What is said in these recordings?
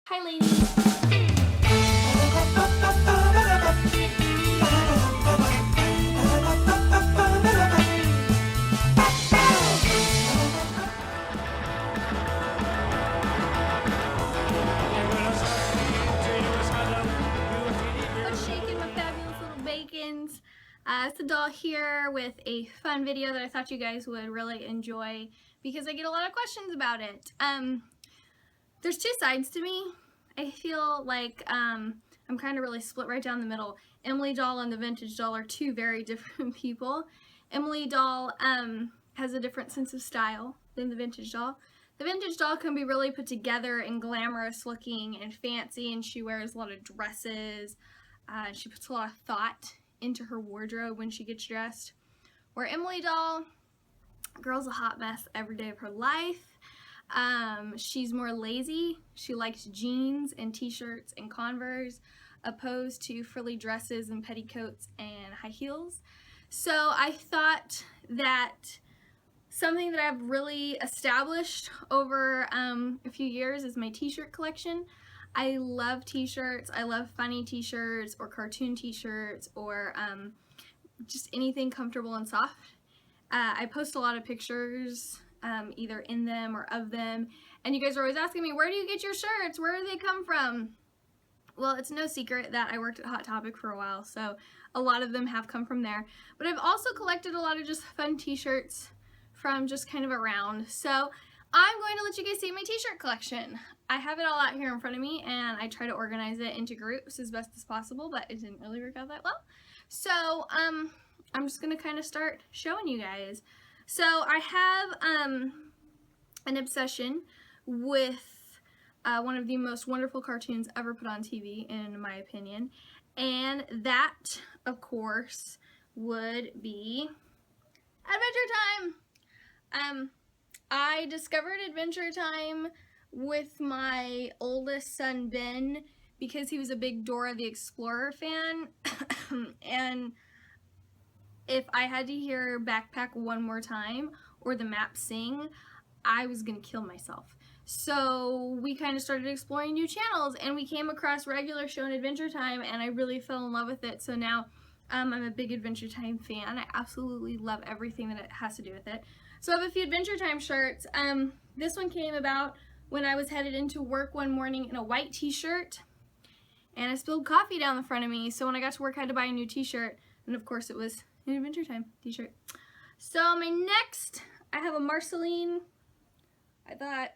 Hi ladies! What's shaking, my fabulous little bacons? It's the doll here with a fun video that I thought you guys would really enjoy because I get a lot of questions about it. There's two sides to me. I feel like I'm kind of really split right down the middle. Emily Doll and the Vintage Doll are two very different people. Emily Doll has a different sense of style than the Vintage Doll. The Vintage Doll can be really put together and glamorous looking and fancy, and she wears a lot of dresses. She puts a lot of thought into her wardrobe when she gets dressed. Where Emily Doll, girl's a hot mess every day of her life. She's more lazy. She likes jeans and t-shirts and Converse opposed to frilly dresses and petticoats and high heels. So I thought that something that I've really established over a few years is my t-shirt collection. I love t-shirts. I love funny t-shirts or cartoon t-shirts or just anything comfortable and soft. I post a lot of pictures either in them or of them, and you guys are always asking me, where do you get your shirts? Where do they come from? Well, it's no secret that I worked at Hot Topic for a while, so a lot of them have come from there. But I've also collected a lot of just fun t-shirts from just kind of around. So I'm going to let you guys see my t-shirt collection. I have it all out here in front of me, and I try to organize it into groups as best as possible, but it didn't really work out that well. So I'm just going to kind of start showing you guys. So I have an obsession with one of the most wonderful cartoons ever put on TV, in my opinion, and that, of course, would be Adventure Time. I discovered Adventure Time with my oldest son, Ben, because he was a big Dora the Explorer fan, and if I had to hear Backpack one more time or the map sing, I was gonna kill myself. So we kind of started exploring new channels, and we came across regular show and Adventure Time, and I really fell in love with it. So now I'm a big Adventure Time fan. I absolutely love everything that it has to do with it. So I have a few Adventure Time shirts. This one came about when I was headed into work one morning in a white t-shirt, and I spilled coffee down the front of me. So when I got to work, I had to buy a new t-shirt, and of course it was an Adventure Time t-shirt. So my next, I have a Marceline. I thought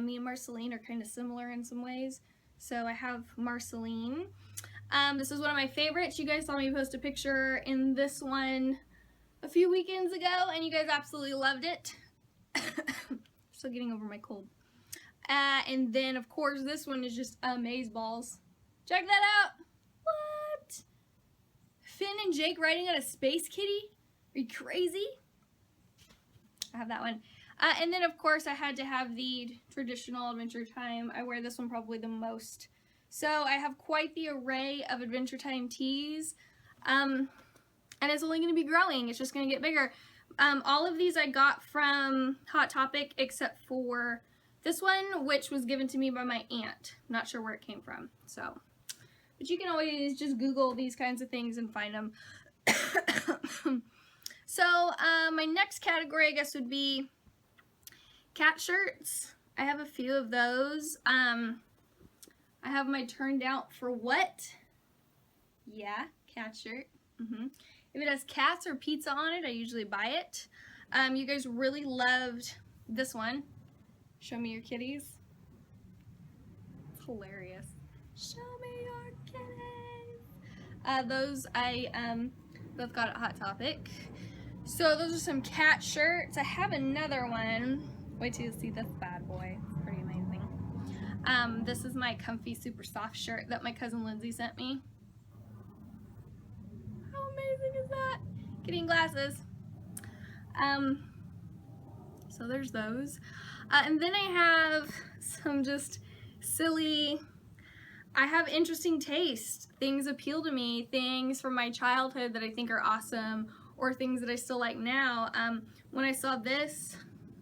me and Marceline are kind of similar in some ways. So I have Marceline. This is one of my favorites. You guys saw me post a picture in this one a few weekends ago, and you guys absolutely loved it. Still getting over my cold. And then, of course, this one is just amazeballs. Check that out. What? Finn and Jake riding on a space kitty? Are you crazy? I have that one. And then, of course, I had to have the traditional Adventure Time. I wear this one probably the most. So I have quite the array of Adventure Time tees. And it's only going to be growing. It's just going to get bigger. All of these I got from Hot Topic except for this one, which was given to me by my aunt. Not sure where it came from. So, but you can always just Google these kinds of things and find them. So my next category, I guess, would be cat shirts. I have a few of those. I have my Turned Out for What? Yeah, cat shirt. If it has cats or pizza on it, I usually buy it. You guys really loved this one. Show me your kitties. It's hilarious. Show me your kitties. Those I both got at Hot Topic. So those are some cat shirts. I have another one. Wait till you see this bad boy. It's pretty amazing. This is my comfy super soft shirt that my cousin Lindsay sent me. How amazing is that? Getting glasses. So there's those. And then I have some just silly, I have interesting taste. Things appeal to me, things from my childhood that I think are awesome, or things that I still like now. When I saw this,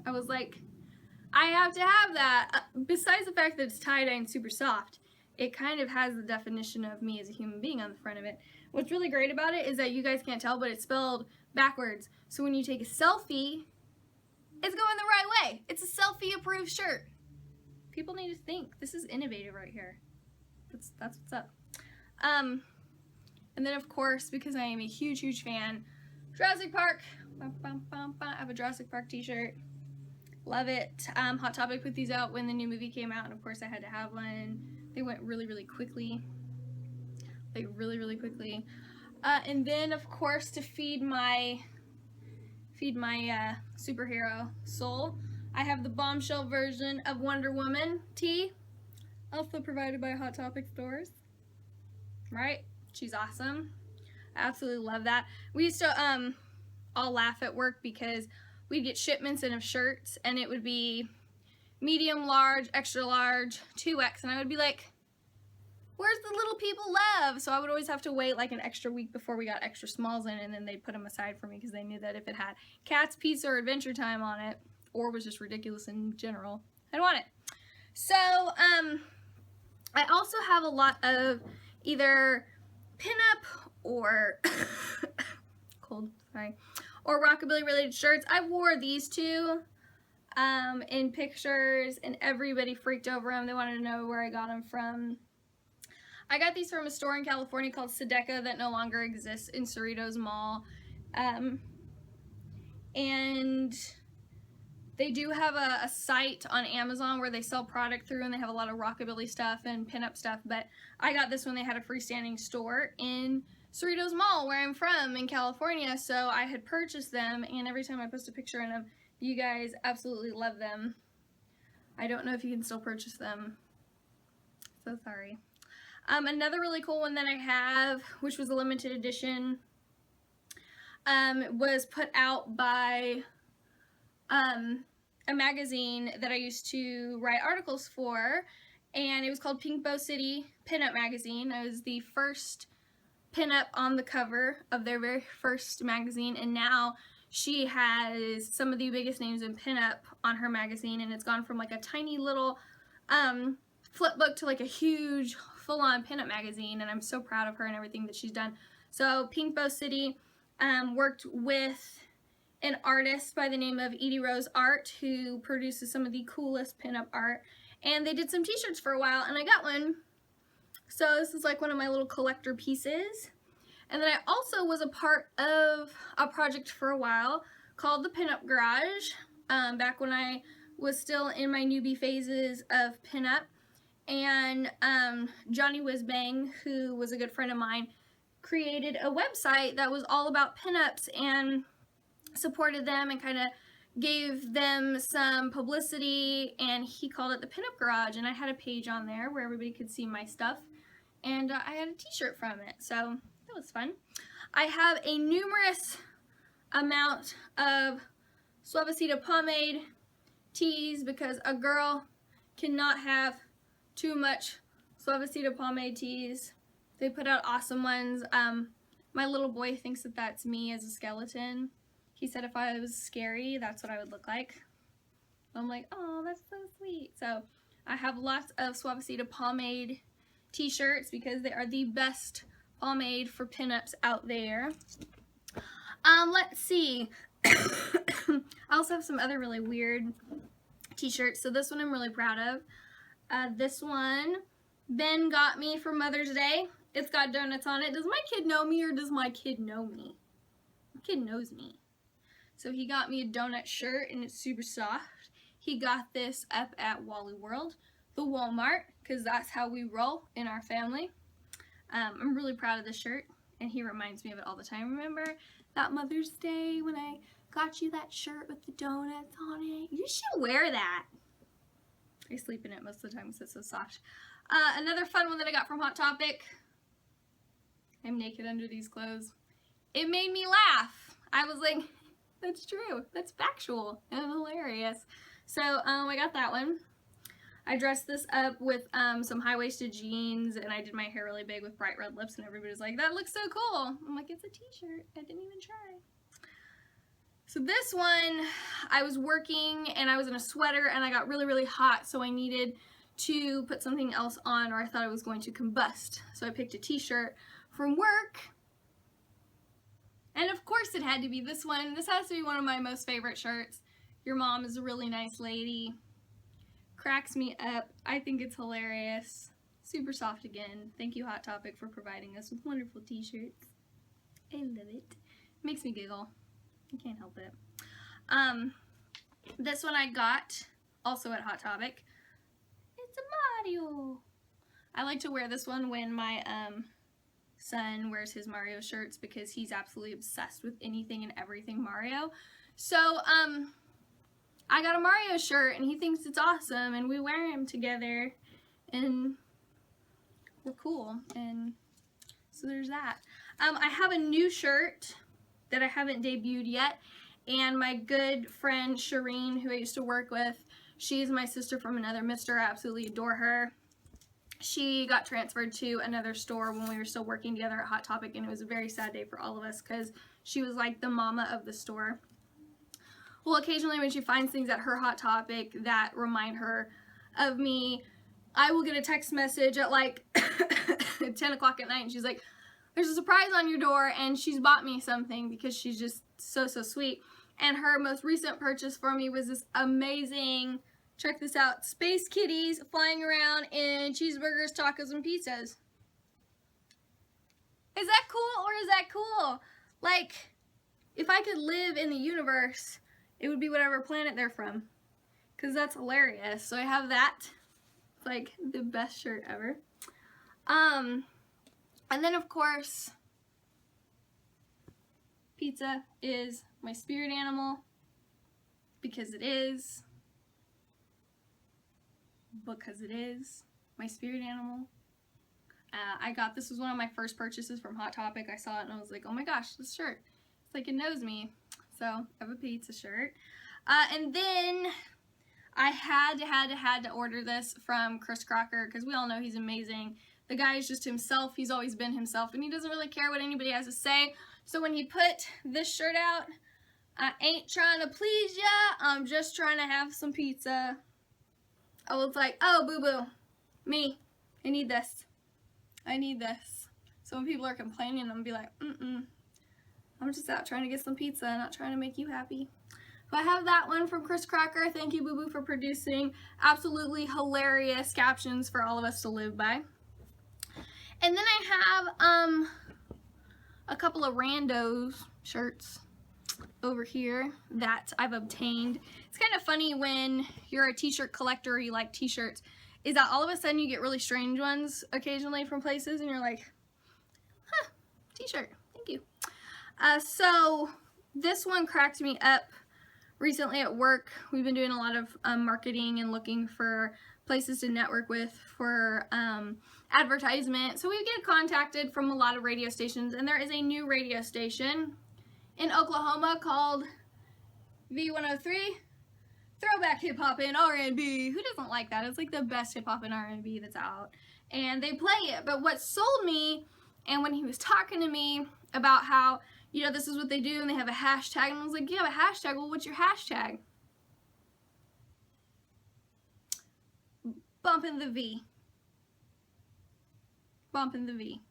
I was like, I have to have that. Besides the fact that it's tie-dye and super soft, it kind of has the definition of me as a human being on the front of it. What's really great about it is that you guys can't tell, but it's spelled backwards. So when you take a selfie, it's going the right way. It's a selfie-approved shirt. People need to think. This is innovative right here. That's what's up. And then, of course, because I am a huge fan, Jurassic Park. I have a Jurassic Park t-shirt. Love it. Hot Topic put these out when the new movie came out, and of course I had to have one. They went really quickly. Like, really quickly. And then, of course, to feed my superhero soul, I have the bombshell version of Wonder Woman tee, also provided by Hot Topic stores. Right? She's awesome. I absolutely love that. We used to all laugh at work because we'd get shipments in of shirts, and it would be medium, large, extra large, 2X, and I would be like, where's the little people love? So I would always have to wait like an extra week before we got extra smalls in, and then they'd put them aside for me because they knew that if it had Cats, Pizza, or Adventure Time on it, or was just ridiculous in general, I'd want it. So, I also have a lot of either pinup or or rockabilly related shirts. I wore these two in pictures, and everybody freaked over them. They wanted to know where I got them from. I got these from a store in California called Sedeca that no longer exists in Cerritos Mall. And they do have a site on Amazon where they sell product through, and they have a lot of rockabilly stuff and pinup stuff, but I got this when they had a freestanding store in Cerritos Mall, where I'm from in California, so I had purchased them, and every time I post a picture in them, you guys absolutely love them. I don't know if you can still purchase them, so sorry. Another really cool one that I have, which was a limited edition, was put out by a magazine that I used to write articles for, and it was called Pinkbo City Pinup Magazine. I was the first pinup on the cover of their very first magazine, and now she has some of the biggest names in pinup on her magazine, and it's gone from like a tiny little flip book to like a huge full-on pinup magazine, and I'm so proud of her and everything that she's done. So Pinkbo City worked with an artist by the name of Eddy Rose Art, who produces some of the coolest pinup art, and they did some t-shirts for a while, and I got one. So this is like one of my little collector pieces. And then I also was a part of a project for a while called the Pinup Garage, back when I was still in my newbie phases of pinup. And Johnny Whizbang, who was a good friend of mine, created a website that was all about pinups and supported them and kind of gave them some publicity, and he called it the Pinup Garage, and I had a page on there where everybody could see my stuff, and I had a t-shirt from it, so that was fun. I have a numerous amount of Suavecita Pomade teas because a girl cannot have too much Suavecita Pomade teas. They put out awesome ones. My little boy thinks that that's me as a skeleton. He said if I was scary, that's what I would look like. I'm like, oh, that's so sweet. So I have lots of Suavecita Pomade t-shirts because they are the best pomade for pinups out there. Let's see. I also have some other really weird t-shirts. So this one I'm really proud of. This one Ben got me for Mother's Day. It's got donuts on it. Does my kid know me, or does my kid know me? My kid knows me. So he got me a donut shirt, and it's super soft. He got this up at Wally World, the Walmart, because that's how we roll in our family. I'm really proud of this shirt, and he reminds me of it all the time. Remember that Mother's Day when I got you that shirt with the donuts on it? You should wear that. I sleep in it most of the time because it's so soft. Another fun one that I got from Hot Topic. I'm naked under these clothes. It made me laugh. I was like, that's true. That's factual and hilarious. So I got that one. I dressed this up with some high-waisted jeans, and I did my hair really big with bright red lips, and everybody's like, that looks so cool. I'm like, it's a t-shirt. I didn't even try. So this one, I was working and I was in a sweater and I got really, really hot, so I needed to put something else on, or I thought I was going to combust. So I picked a t-shirt from work, and of course it had to be this one. This has to be one of my most favorite shirts. Your mom is a really nice lady. Cracks me up. I think it's hilarious. Super soft again. Thank you, Hot Topic, for providing us with wonderful t-shirts. I love it. Makes me giggle. I can't help it. This one I got also at Hot Topic. It's a Mario. I like to wear this one when my son wears his Mario shirts because he's absolutely obsessed with anything and everything Mario. So I got a Mario shirt and he thinks it's awesome, and we wear him together and we're cool. And so there's that. I have a new shirt that I haven't debuted yet, and my good friend Shireen, who I used to work with, she's my sister from another mister. I absolutely adore her. She got transferred to another store when we were still working together at Hot Topic, and it was a very sad day for all of us because she was like the mama of the store. Well, occasionally when she finds things at her Hot Topic that remind her of me, I will get a text message at like 10 o'clock at night, and she's like, there's a surprise on your door, and she's bought me something because she's just so sweet. And her most recent purchase for me was this amazing, check this out, space kitties flying around in cheeseburgers, tacos, and pizzas. Is that cool, or is that cool? Like, if I could live in the universe, it would be whatever planet they're from, because that's hilarious. So I have that. It's like the best shirt ever. And then of course, pizza is my spirit animal, because it is. Because it is my spirit animal. I got, this was one of my first purchases from Hot Topic. I saw it and I was like, oh my gosh, this shirt. It's like it knows me. So I have a pizza shirt. And then I had to order this from Chris Crocker, because we all know he's amazing. The guy is just himself. He's always been himself, and he doesn't really care what anybody has to say. So when he put this shirt out, I ain't trying to please ya. I'm just trying to have some pizza. I was like, oh, boo-boo, me, I need this. I need this. So when people are complaining, I'm gonna be like, I'm just out trying to get some pizza, not trying to make you happy. But I have that one from Chris Crocker. Thank you, boo-boo, for producing absolutely hilarious captions for all of us to live by. And then I have a couple of randos shirts over here that I've obtained. It's kind of funny when you're a t-shirt collector or you like t-shirts, is that all of a sudden you get really strange ones occasionally from places and you're like, huh, t-shirt, thank you. So this one cracked me up recently at work. We've been doing a lot of marketing and looking for places to network with for advertisement. So we get contacted from a lot of radio stations, and there is a new radio station in Oklahoma called V103, Throwback Hip Hop and R&B. Who doesn't like that? It's like the best hip hop and R&B that's out. And they play it. But what sold me, and when he was talking to me about how, you know, this is what they do and they have a hashtag, and I was like, you have a hashtag? Well, what's your hashtag? Bumping the V. Bumping the V.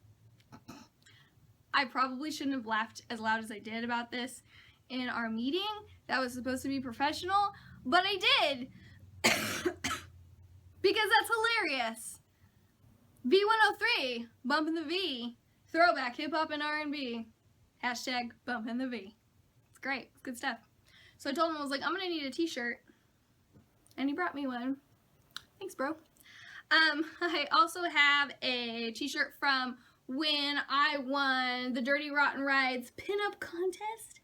I probably shouldn't have laughed as loud as I did about this in our meeting. That was supposed to be professional, but I did. Because that's hilarious. V103, bumping the V, throwback hip hop and R&B. Hashtag bumping the V. It's great. It's good stuff. So I told him, I was like, I'm gonna need a t-shirt. And he brought me one. Thanks, bro. I also have a t-shirt from when I won the Dirty Rotten Rides pinup contest.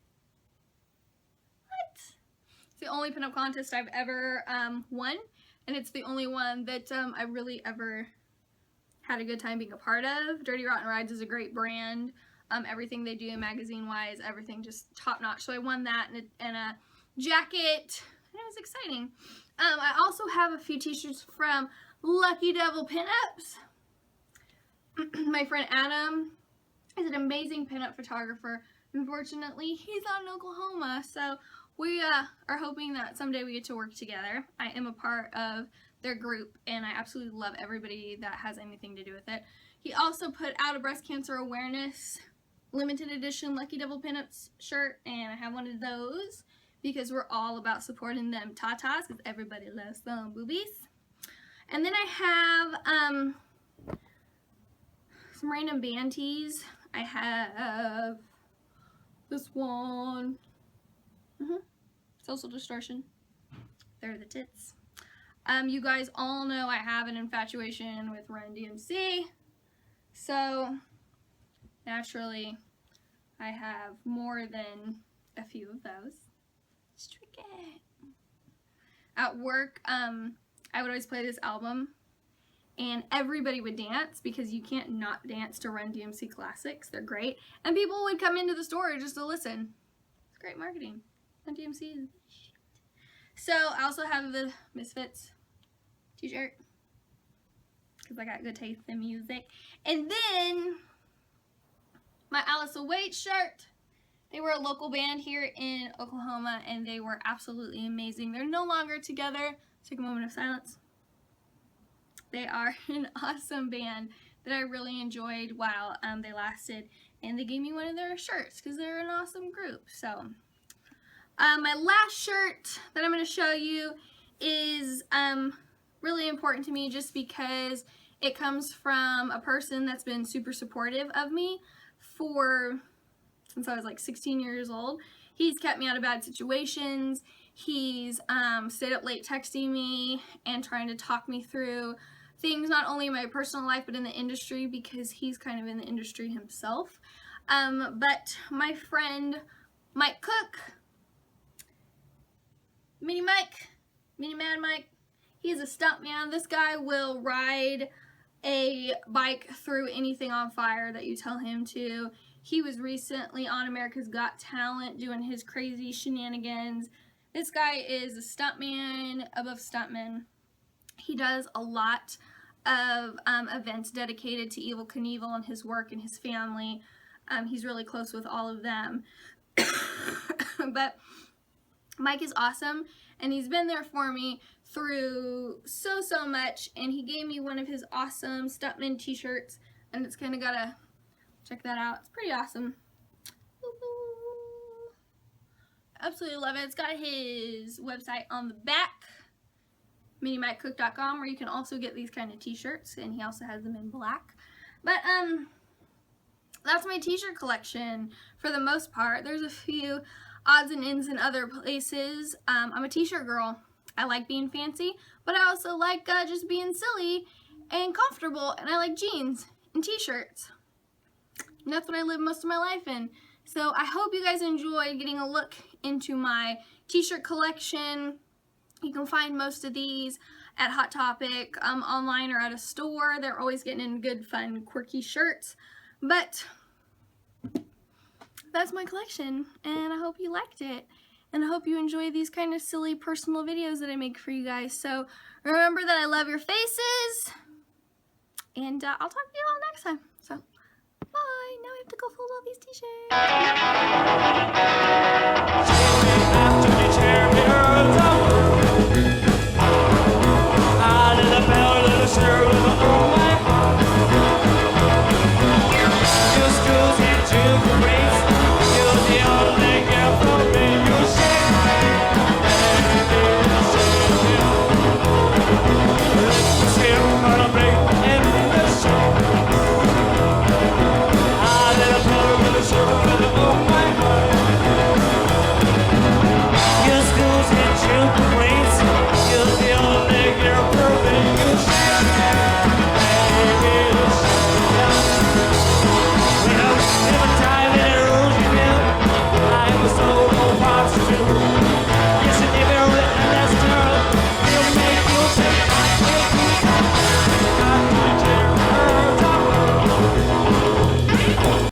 What? It's the only pinup contest I've ever won, and it's the only one that I really ever had a good time being a part of. Dirty Rotten Rides is a great brand. Everything they do magazine-wise, everything just top-notch. So I won that and a jacket, and it was exciting. I also have a few t-shirts from Lucky Devil Pinups. My friend Adam is an amazing pinup photographer, Unfortunately, he's out in Oklahoma, so we are hoping that someday we get to work together. I am a part of their group, and I absolutely love everybody that has anything to do with it. He also put out a breast cancer awareness limited edition Lucky Double Pinups shirt, and I have one of those because we're all about supporting them tatas, because everybody loves some boobies. And then I have some random band tees. I have this one, Social Distortion. They're the tits. You guys all know I have an infatuation with Run DMC, so naturally I have more than a few of those. It's tricky. At work, I would always play this album, and everybody would dance because you can't not dance to Run DMC classics. They're great, and people would come into the store just to listen. It's great marketing. Run DMC is shit. So I also have the Misfits t-shirt because I got good taste in music. And then my Alice Await shirt. They were a local band here in Oklahoma, and they were absolutely amazing. They're no longer together. Take a moment of silence. They are an awesome band that I really enjoyed while they lasted, and they gave me one of their shirts because they're an awesome group. So my last shirt that I'm going to show you is really important to me just because it comes from a person that's been super supportive of me since I was like 16 years old. He's kept me out of bad situations. He's stayed up late texting me and trying to talk me through things, not only in my personal life but in the industry, because he's kind of in the industry himself. But my friend Mike Cook, Mini Mad Mike, he's a stuntman. This guy will ride a bike through anything on fire that you tell him to. He was recently on America's Got Talent doing his crazy shenanigans. This guy is a stuntman above stuntman. He does a lot of events dedicated to Evel Knievel and his work and his family. He's really close with all of them. But Mike is awesome, and he's been there for me through so much, and he gave me one of his awesome Stuntman t-shirts, and it's kind of got a, check that out, it's pretty awesome. Absolutely love it. It's got his website on the back, minimikecook.com, where you can also get these kind of t-shirts, and he also has them in black. But that's my t-shirt collection for the most part. There's a few odds and ends in other places. I'm a t-shirt girl. I like being fancy, but I also like just being silly and comfortable, and I like jeans and t-shirts. And that's what I live most of my life in. So I hope you guys enjoyed getting a look into my t-shirt collection. You can find most of these at Hot Topic, online or at a store. They're always getting in good, fun, quirky shirts. But that's my collection, and I hope you liked it. And I hope you enjoy these kind of silly personal videos that I make for you guys. So remember that I love your faces, and I'll talk to you all next time. So bye. Now I have to go fold all these t-shirts.